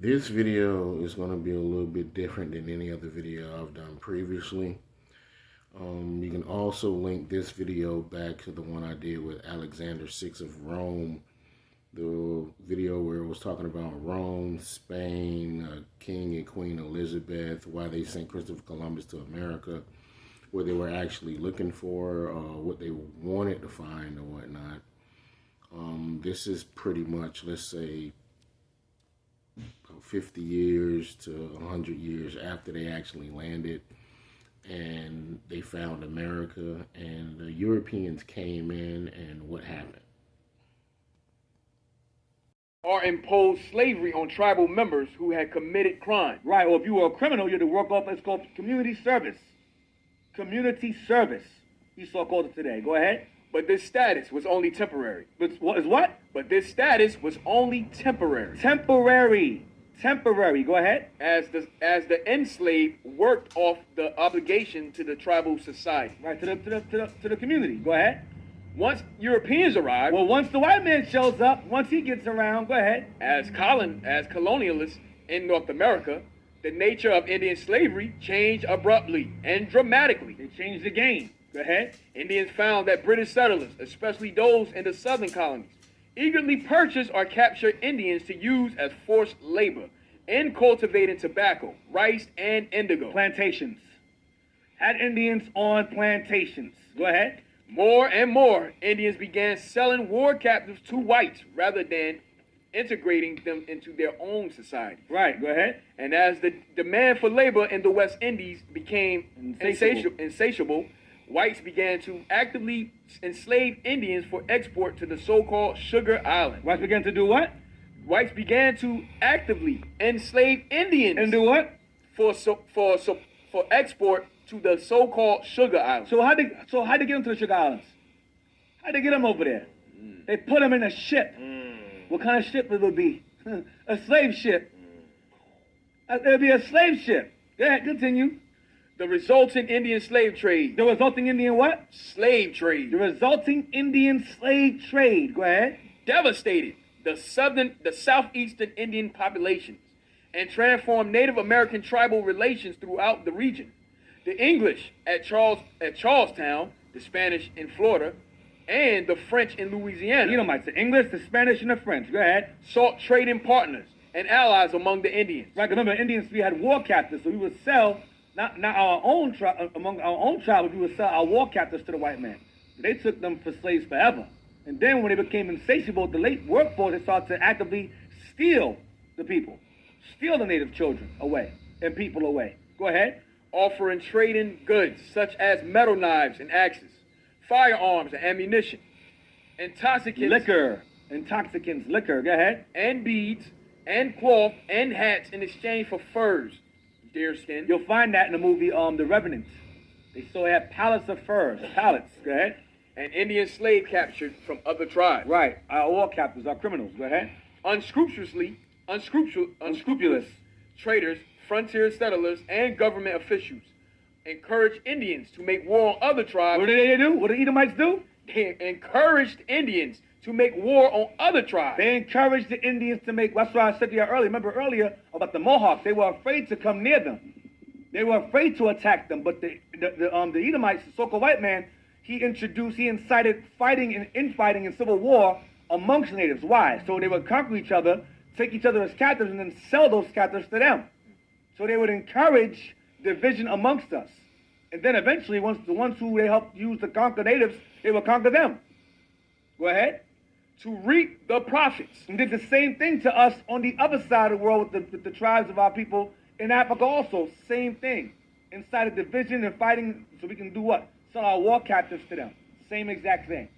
This video is going to be a little bit different than any other video I've done previously. You can also link this video back to the one I did with Alexander VI of Rome, the video where it was talking about Rome, Spain, King and Queen Elizabeth, why they sent Christopher Columbus to America, what they were actually looking for, what they wanted to find or whatnot. This is pretty much, let's say, 50 years to 100 years after they actually landed and they found America, and the Europeans came in, and what happened? Or imposed slavery on tribal members who had committed crime. Right, or if you were a criminal, you had to work off, it's called community service. Community service. Esau called it today. Go ahead. But this status was only temporary. But what is what? But this status was only temporary. Temporary. Temporary. Go ahead. As the enslaved worked off the obligation to the tribal society. Right, to the community. Go ahead. Once Europeans arrived, well, once the white man shows up, once he gets around, go ahead. As colonialists in North America, the nature of Indian slavery changed abruptly and dramatically. They changed the game. Go ahead. Indians found that British settlers, especially those in the southern colonies, eagerly purchased or captured Indians to use as forced labor in cultivating tobacco, rice, and indigo. Plantations. Had Indians on plantations. Go ahead. More and more Indians began selling war captives to whites rather than integrating them into their own society. Right, go ahead. And as the demand for labor in the West Indies became insatiable, whites began to actively enslave Indians for export to the so-called Sugar Islands. Whites began to do what? Whites began to actively enslave Indians. And do what? For export to the so-called Sugar Islands. So how'd they get them to the Sugar Islands? How'd they get them over there? They put them in a ship. What kind of ship it would be? A slave ship. It would be a slave ship. Go ahead, continue. The resulting Indian slave trade. The resulting Indian what? Slave trade. The resulting Indian slave trade. Go ahead. Devastated the southeastern Indian populations and transformed Native American tribal relations throughout the region. The English at Charlestown, the Spanish in Florida, and the French in Louisiana. Edomites, the English, the Spanish, and the French. Go ahead. Sought trading partners and allies among the Indians. Right, remember, Indians, we had war captives, so we would sell, not our own tribe, among our own tribe, we would sell our war captives to the white man. They took them for slaves forever. And then when they became insatiable, the late workforce, they started to actively steal the people, steal the native children away and people away. Go ahead. Offering trading goods such as metal knives and axes, firearms and ammunition, intoxicants, liquor, go ahead. And beads, and cloth, and hats in exchange for furs, deerskin. You'll find that in the movie The Revenant. They still have pallets of furs, pallets, go ahead. And Indian slave captured from other tribes. Right, our war captives, our criminals, go ahead. Unscrupulous traders, frontier settlers, and government officials encouraged Indians to make war on other tribes. What did they do? What did the Edomites do? They encouraged Indians to make war on other tribes. They encouraged the Indians to make, that's why I said to you earlier, remember earlier about the Mohawks, they were afraid to come near them. They were afraid to attack them, but the Edomites, the so-called white man, he incited fighting and infighting and civil war amongst natives. Why? So they would conquer each other, take each other as captives, and then sell those captives to them. So they would encourage division amongst us. And then eventually, once the ones who they helped use to conquer natives, they would conquer them. Go ahead. To reap the profits. And did the same thing to us on the other side of the world with the tribes of our people in Africa also. Same thing. Incited division and fighting so we can do what? Sell our war captives to them. Same exact thing.